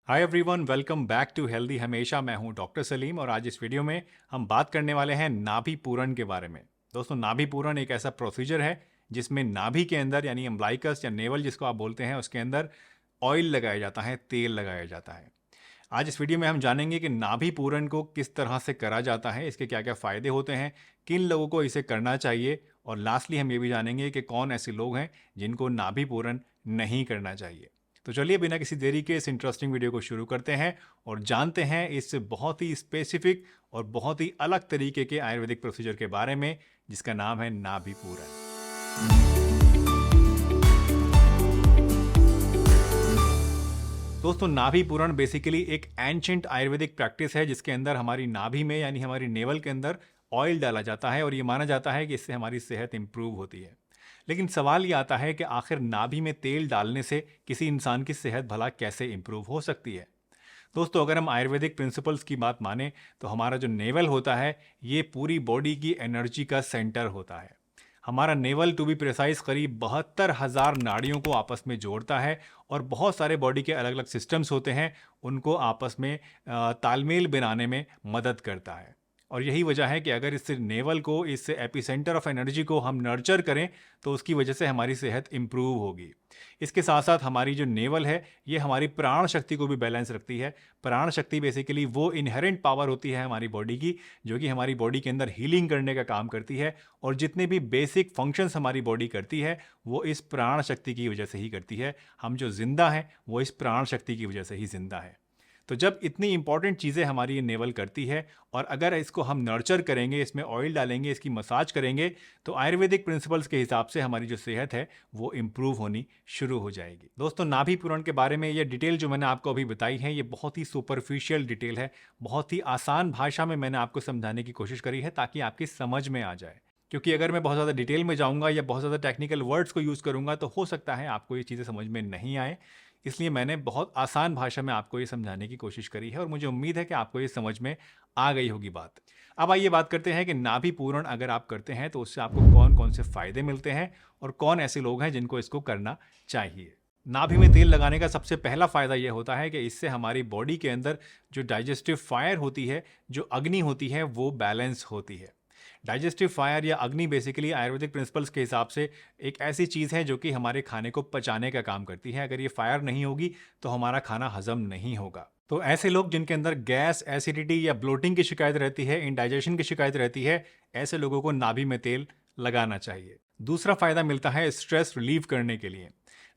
Hi everyone, welcome back to healthy Hamesha. मैं हूं doctor Salim और आज इस वीडियो में हम बात करने वाले हैं नाभि पूरण के बारे में। दोस्तों, नाभि पूरण एक ऐसा प्रोसीजर है जिसमें नाभि के अंदर यानी अम्बलाइकस या नेवल जिसको आप बोलते हैं उसके अंदर ऑयल लगाया जाता है, तेल लगाया जाता है। आज इस वीडियो में हम जानेंगे कि नाभि पूरण को किस तरह से करा जाता है, इसके क्या क्या फ़ायदे होते हैं, किन लोगों को इसे करना चाहिए और लास्टली हम ये भी जानेंगे कि कौन ऐसे लोग हैं जिनको नाभि पूरण नहीं करना चाहिए। तो चलिए बिना किसी देरी के इस इंटरेस्टिंग वीडियो को शुरू करते हैं और जानते हैं इस बहुत ही स्पेसिफिक और बहुत ही अलग तरीके के आयुर्वेदिक प्रोसीजर के बारे में जिसका नाम है नाभि पूरण। दोस्तों, नाभि पूरण बेसिकली एक एंशिएंट आयुर्वेदिक प्रैक्टिस है जिसके अंदर हमारी नाभि में यानी हमारी नेवल के अंदर ऑयल डाला जाता है और ये माना जाता है कि इससे हमारी सेहत इंप्रूव होती है। लेकिन सवाल ये आता है कि आखिर नाभि में तेल डालने से किसी इंसान की सेहत भला कैसे इंप्रूव हो सकती है। दोस्तों, अगर हम आयुर्वेदिक प्रिंसिपल्स की बात माने तो हमारा जो नेवल होता है ये पूरी बॉडी की एनर्जी का सेंटर होता है। हमारा नेवल टू बी प्रिसाइज करीब 72,000 नाड़ियों को आपस में जोड़ता है और बहुत सारे बॉडी के अलग अलग सिस्टम्स होते हैं, उनको आपस में तालमेल बनाने में मदद करता है। और यही वजह है कि अगर इस नेवल को, इस एपिसेंटर ऑफ एनर्जी को हम नर्चर करें तो उसकी वजह से हमारी सेहत इंप्रूव होगी। इसके साथ साथ हमारी जो नेवल है ये हमारी प्राण शक्ति को भी बैलेंस रखती है। प्राण शक्ति बेसिकली वो इनहेरेंट पावर होती है हमारी बॉडी की जो कि हमारी बॉडी के अंदर हीलिंग करने का काम करती है और जितने भी बेसिक फंक्शंस हमारी बॉडी करती है वो इस प्राण शक्ति की वजह से ही करती है। हम जो जिंदा हैं वो इस प्राण शक्ति की वजह से ही जिंदा है। तो जब इतनी इंपॉर्टेंट चीज़ें हमारी ये नेवल करती है और अगर इसको हम नर्चर करेंगे, इसमें ऑयल डालेंगे, इसकी मसाज करेंगे तो आयुर्वेदिक प्रिंसिपल्स के हिसाब से हमारी जो सेहत है वो इम्प्रूव होनी शुरू हो जाएगी। दोस्तों, नाभि पूरण के बारे में ये डिटेल जो मैंने आपको अभी बताई है ये बहुत ही सुपरफिशियल डिटेल है। बहुत ही आसान भाषा में मैंने आपको समझाने की कोशिश करी है ताकि आपकी समझ में आ जाए, क्योंकि अगर मैं बहुत ज़्यादा डिटेल में जाऊंगा या बहुत ज़्यादा टेक्निकल वर्ड्स को यूज़ करूंगा तो हो सकता है आपको ये चीज़ें समझ में नहीं आए। इसलिए मैंने बहुत आसान भाषा में आपको ये समझाने की कोशिश करी है और मुझे उम्मीद है कि आपको ये समझ में आ गई होगी बात। अब आइए बात करते हैं कि नाभि पूरण अगर आप करते हैं तो उससे आपको कौन कौन से फ़ायदे मिलते हैं और कौन ऐसे लोग हैं जिनको इसको करना चाहिए। नाभि में तेल लगाने का सबसे पहला फ़ायदा यह होता है कि इससे हमारी बॉडी के अंदर जो डाइजेस्टिव फायर होती है, जो अग्नि होती है, वो बैलेंस होती है। डाइजेस्टिव फायर या अग्नि बेसिकली आयुर्वेदिक प्रिंसिपल्स के हिसाब से एक ऐसी चीज़ है जो कि हमारे खाने को पचाने का काम करती है। अगर ये फायर नहीं होगी तो हमारा खाना हजम नहीं होगा। तो ऐसे लोग जिनके अंदर गैस, एसिडिटी या ब्लोटिंग की शिकायत रहती है, इंडाइजेशन की शिकायत रहती है, ऐसे लोगों को नाभि में तेल लगाना चाहिए। दूसरा फायदा मिलता है स्ट्रेस रिलीव करने के लिए।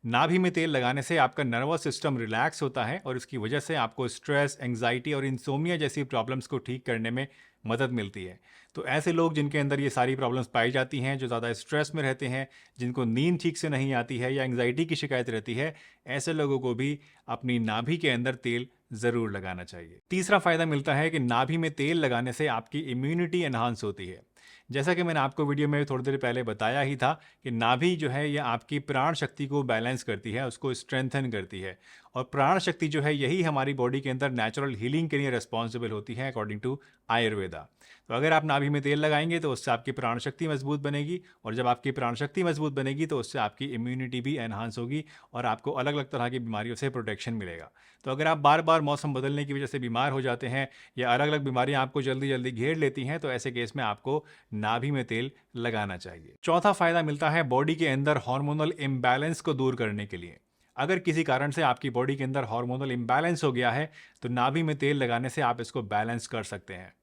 नाभि में तेल लगाने से आपका नर्वस सिस्टम रिलैक्स होता है और इसकी वजह से आपको स्ट्रेस, एंग्जाइटी और इंसोमिया जैसी प्रॉब्लम्स को ठीक करने में मदद मिलती है। तो ऐसे लोग जिनके अंदर ये सारी प्रॉब्लम्स पाई जाती हैं, जो ज़्यादा स्ट्रेस में रहते हैं, जिनको नींद ठीक से नहीं आती है या एंग्जाइटी की शिकायत रहती है, ऐसे लोगों को भी अपनी नाभि के अंदर तेल ज़रूर लगाना चाहिए। तीसरा फ़ायदा मिलता है कि नाभि में तेल लगाने से आपकी इम्यूनिटी एनहांस होती है। जैसा कि मैंने आपको वीडियो में थोड़ी देर पहले बताया ही था कि नाभि जो है ये आपकी प्राण शक्ति को बैलेंस करती है, उसको स्ट्रेंथन करती है और प्राण शक्ति जो है यही हमारी बॉडी के अंदर नेचुरल हीलिंग के लिए रिस्पॉन्सिबल होती है अकॉर्डिंग टू आयुर्वेदा। तो अगर आप नाभि में तेल लगाएंगे तो उससे आपकी प्राण शक्ति मजबूत बनेगी और जब आपकी प्राण शक्ति मजबूत बनेगी तो उससे आपकी इम्यूनिटी भी एनहांस होगी और आपको अलग अलग तरह की बीमारियों से प्रोटेक्शन मिलेगा। तो अगर आप बार बार मौसम बदलने की वजह से बीमार हो जाते हैं या अलग अलग बीमारियां आपको जल्दी जल्दी घेर लेती हैं तो ऐसे केस में आपको नाभि में तेल लगाना चाहिए। चौथा फायदा मिलता है बॉडी के अंदर हार्मोनल इम्बैलेंस को दूर करने के लिए। अगर किसी कारण से आपकी बॉडी के अंदर हार्मोनल इम्बैलेंस हो गया है तो नाभि में तेल लगाने से आप इसको बैलेंस कर सकते हैं।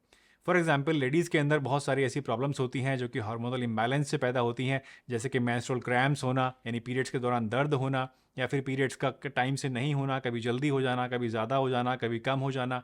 फॉर एग्जाम्पल, लेडीज़ के अंदर बहुत सारी ऐसी प्रॉब्लम्स होती हैं जो कि हार्मोनल इम्बैलेंस से पैदा होती हैं, जैसे कि मेंस्ट्रुअल क्रैम्प्स होना यानी पीरियड्स के दौरान दर्द होना या फिर पीरियड्स का टाइम से नहीं होना, कभी जल्दी हो जाना, कभी ज़्यादा हो जाना, कभी कम हो जाना।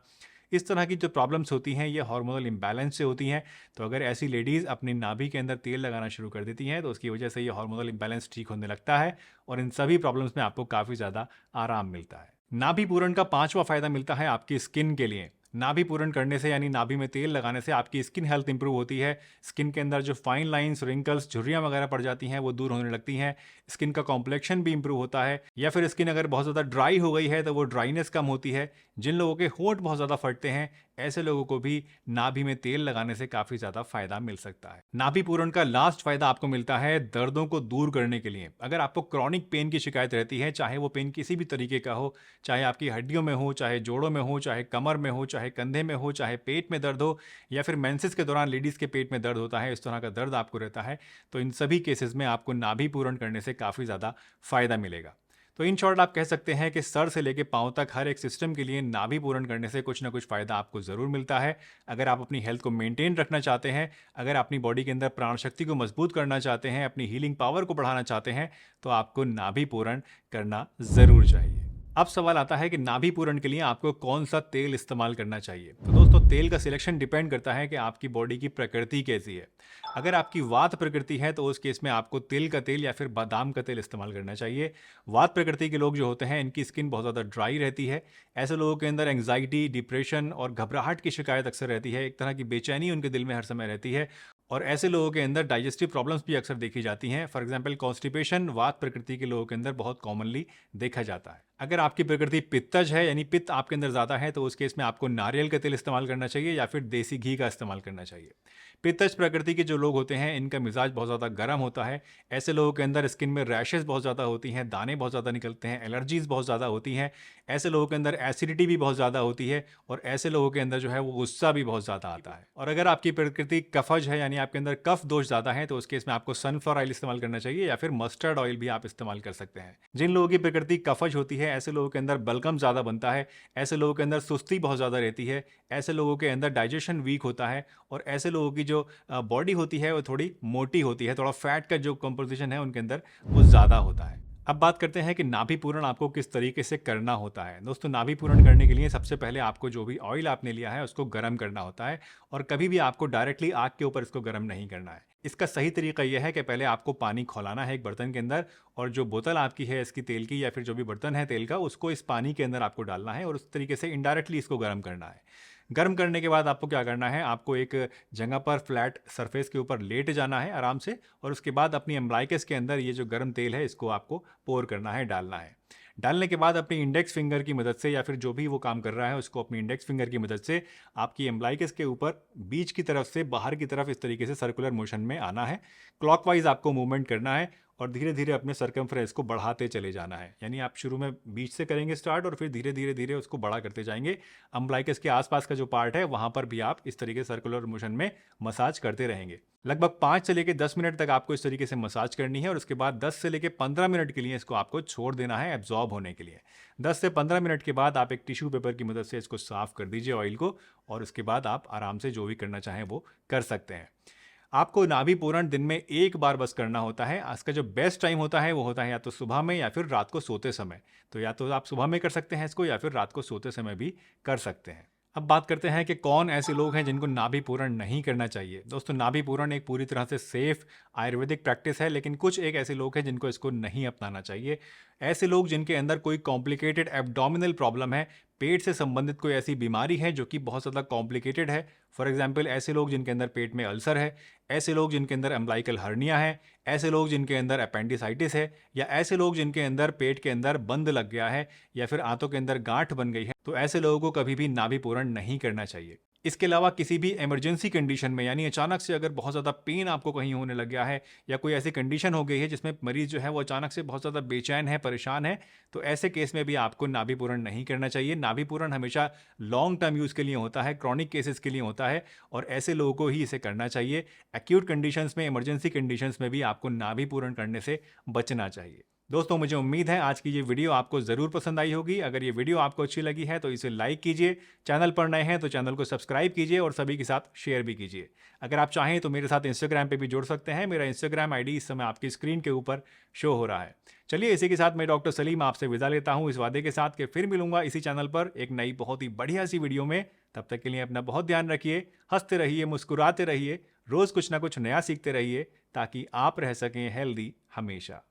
इस तरह की जो प्रॉब्लम्स होती हैं ये हार्मोनल इम्बैलेंस से होती हैं। तो अगर ऐसी लेडीज़ अपनी नाभि के अंदर तेल लगाना शुरू कर देती हैं तो उसकी वजह से ये हार्मोनल इम्बैलेंस ठीक होने लगता है और इन सभी प्रॉब्लम्स में आपको काफ़ी ज़्यादा आराम मिलता है। नाभि पूरण का पांचवा फायदा मिलता है आपकी स्किन के लिए। नाभि पूरण करने से यानी नाभि में तेल लगाने से आपकी स्किन हेल्थ इंप्रूव होती है। स्किन के अंदर जो फाइन लाइंस, रिंकल्स, झुर्रियाँ वगैरह पड़ जाती हैं वो दूर होने लगती हैं। स्किन का कॉम्प्लेक्शन भी इंप्रूव होता है। या फिर स्किन अगर बहुत ज़्यादा ड्राई हो गई है तो वो ड्राइनेस कम होती है। जिन लोगों के होंठ बहुत ज़्यादा फटते हैं ऐसे लोगों को भी नाभि में तेल लगाने से काफ़ी ज़्यादा फायदा मिल सकता है। नाभि पूरण का लास्ट फायदा आपको मिलता है दर्दों को दूर करने के लिए। अगर आपको क्रॉनिक पेन की शिकायत रहती है, चाहे वो पेन किसी भी तरीके का हो, चाहे आपकी हड्डियों में हो, चाहे जोड़ों में हो, चाहे कमर में हो, चाहे कंधे में हो, चाहे पेट में दर्द हो, या फिर मेंसेस के दौरान लेडीज़ के पेट में दर्द होता है, इस तरह का दर्द आपको रहता है, तो इन सभी केसेस में आपको नाभि पूरण करने से काफ़ी ज़्यादा फायदा मिलेगा। तो इन शॉर्ट आप कह सकते हैं कि सर से लेके पांव तक हर एक सिस्टम के लिए नाभि पूरण करने से कुछ ना कुछ फ़ायदा आपको ज़रूर मिलता है। अगर आप अपनी हेल्थ को मेंटेन रखना चाहते हैं, अगर अपनी बॉडी के अंदर प्राण शक्ति को मजबूत करना चाहते हैं, अपनी हीलिंग पावर को बढ़ाना चाहते हैं, तो आपको नाभि पूरण करना ज़रूर चाहिए। अब सवाल आता है कि नाभि पूरण के लिए आपको कौन सा तेल इस्तेमाल करना चाहिए। तो दोस्तों, तेल का सिलेक्शन डिपेंड करता है कि आपकी बॉडी की प्रकृति कैसी है। अगर आपकी वात प्रकृति है तो उस केस में आपको तिल का तेल या फिर बादाम का तेल इस्तेमाल करना चाहिए। वात प्रकृति के लोग जो होते हैं इनकी स्किन बहुत ज़्यादा ड्राई रहती है। ऐसे लोगों के अंदर एंग्जाइटी, डिप्रेशन और घबराहट की शिकायत अक्सर रहती है। एक तरह की बेचैनी उनके दिल में हर समय रहती है। और ऐसे लोगों के अंदर डाइजेस्टिव प्रॉब्लम्स भी अक्सर देखी जाती हैं। फॉर एग्जांपल कॉन्स्टिपेशन वात प्रकृति के लोगों के अंदर बहुत कॉमनली देखा जाता है। अगर आपकी प्रकृति पित्तज है यानी पित्त आपके अंदर ज़्यादा है तो उस केस में आपको नारियल का तेल इस्तेमाल करना चाहिए या फिर देसी घी का इस्तेमाल करना चाहिए। पित्तज प्रकृति के जो लोग होते हैं इनका मिजाज बहुत ज़्यादा गर्म होता है। ऐसे लोगों के अंदर स्किन में रैशेज बहुत ज़्यादा होती हैं, दाने बहुत ज़्यादा निकलते हैं, एलर्जीज बहुत ज़्यादा होती हैं। ऐसे लोगों के अंदर एसिडिटी भी बहुत ज़्यादा होती है और ऐसे लोगों के अंदर जो है वो गुस्सा भी बहुत ज़्यादा आता है। और अगर आपकी प्रकृति कफज है यानी आपके अंदर कफ दोष ज़्यादा है तो उस केस में आपको सनफ्लावर ऑयल इस्तेमाल करना चाहिए या फिर मस्टर्ड ऑयल भी आप इस्तेमाल कर सकते हैं। जिन लोगों की प्रकृति कफज होती है ऐसे लोगों के अंदर बलगम ज़्यादा बनता है, ऐसे लोगों के अंदर सुस्ती बहुत ज़्यादा रहती है, ऐसे लोगों के अंदर डाइजेशन वीक होता है और ऐसे लोगों की जो बॉडी होती है वो थोड़ी मोटी होती है, थोड़ा फैट का जो कंपोजिशन है उनके अंदर वो ज़्यादा होता है। अब बात करते हैं कि नाभि पूरण आपको किस तरीके से करना होता है। दोस्तों, नाभि पूरण करने के लिए सबसे पहले आपको जो भी ऑयल आपने लिया है उसको गर्म करना होता है और कभी भी आपको डायरेक्टली आग के ऊपर इसको गर्म नहीं करना है। इसका सही तरीका यह है कि पहले आपको पानी खौलाना है एक बर्तन के अंदर और जो बोतल आपकी है इसकी तेल की या फिर जो भी बर्तन है तेल का उसको इस पानी के अंदर आपको डालना है और उस तरीके से इनडायरेक्टली इसको गर्म करना है। गर्म करने के बाद आपको क्या करना है, आपको एक जगह पर फ्लैट सरफेस के ऊपर लेट जाना है आराम से और उसके बाद अपनी एम्ब्लाइकस के अंदर ये जो गर्म तेल है इसको आपको पोर करना है, डालना है। डालने के बाद अपनी इंडेक्स फिंगर की मदद से या फिर जो भी वो काम कर रहा है उसको अपनी इंडेक्स फिंगर की मदद से आपकी एम्ब्लाइकस के ऊपर बीच की तरफ से बाहर की तरफ इस तरीके से सर्कुलर मोशन में आना है। क्लॉकवाइज आपको मूवमेंट करना है और धीरे धीरे अपने सर्कमफ्रेंस को बढ़ाते चले जाना है। यानी आप शुरू में बीच से करेंगे स्टार्ट और फिर धीरे धीरे धीरे उसको बड़ा करते जाएंगे। अम्ब्लाइकस के आसपास का जो पार्ट है वहां पर भी आप इस तरीके सर्कुलर मोशन में मसाज करते रहेंगे। लगभग 5 से लेकर 10 मिनट तक आपको इस तरीके से मसाज करनी है और उसके बाद 10 से लेकर 15 मिनट के लिए इसको आपको छोड़ देना है एब्जॉर्ब होने के लिए। 10 से 15 मिनट के बाद आप एक टिश्यू पेपर की मदद से इसको साफ कर दीजिए ऑयल को और उसके बाद आप आराम से जो भी करना चाहें वो कर सकते हैं। आपको नाभि पूरण दिन में एक बार बस करना होता है। इसका जो बेस्ट टाइम होता है वो होता है या तो सुबह में या फिर रात को सोते समय। तो या तो आप सुबह में कर सकते हैं इसको या फिर रात को सोते समय भी कर सकते हैं। अब बात करते हैं कि कौन ऐसे लोग हैं जिनको नाभि पूरण नहीं करना चाहिए। दोस्तों, नाभि पूरण एक पूरी तरह से सेफ आयुर्वेदिक प्रैक्टिस है लेकिन कुछ एक ऐसे लोग हैं जिनको इसको नहीं अपनाना चाहिए। ऐसे लोग जिनके अंदर कोई कॉम्प्लिकेटेड एब्डोमिनल प्रॉब्लम है, पेट से संबंधित कोई ऐसी बीमारी है जो कि बहुत ज़्यादा कॉम्प्लिकेटेड है। फॉर एग्जाम्पल ऐसे लोग जिनके अंदर पेट में अल्सर है, ऐसे लोग जिनके अंदर अम्बलाइकल हर्निया है, ऐसे लोग जिनके अंदर अपेंडिसाइटिस है या ऐसे लोग जिनके अंदर पेट के अंदर बंद लग गया है या फिर आंतों के अंदर गांठ बन गई है, तो ऐसे लोगों को कभी भी नाभि पूरण नहीं करना चाहिए। इसके अलावा किसी भी इमरजेंसी कंडीशन में यानी अचानक से अगर बहुत ज़्यादा पेन आपको कहीं होने लग गया है या कोई ऐसी कंडीशन हो गई है जिसमें मरीज जो है वो अचानक से बहुत ज़्यादा बेचैन है, परेशान है, तो ऐसे केस में भी आपको नाभि पूरण नहीं करना चाहिए। नाभि पूरण हमेशा लॉन्ग टर्म यूज़ के लिए होता है, क्रॉनिक केसेस के लिए होता है और ऐसे लोगों को ही इसे करना चाहिए। एक्यूट कंडीशंस में, इमरजेंसी कंडीशंस में भी आपको नाभि पूरण करने से बचना चाहिए। दोस्तों, मुझे उम्मीद है आज की ये वीडियो आपको ज़रूर पसंद आई होगी। अगर ये वीडियो आपको अच्छी लगी है तो इसे लाइक कीजिए, चैनल पर नए हैं तो चैनल को सब्सक्राइब कीजिए और सभी के साथ शेयर भी कीजिए। अगर आप चाहें तो मेरे साथ इंस्टाग्राम पे भी जुड़ सकते हैं। मेरा इंस्टाग्राम आईडी इस समय आपकी स्क्रीन के ऊपर शो हो रहा है। चलिए, इसी के साथ मैं डॉक्टर सलीम आपसे विदा लेता हूँ इस वादे के साथ कि फिर मिलूंगा इसी चैनल पर एक नई बहुत ही बढ़िया सी वीडियो में। तब तक के लिए अपना बहुत ध्यान रखिए, हंसते रहिए, मुस्कुराते रहिए, रोज़ कुछ ना कुछ नया सीखते रहिए ताकि आप रह सकें हेल्दी हमेशा।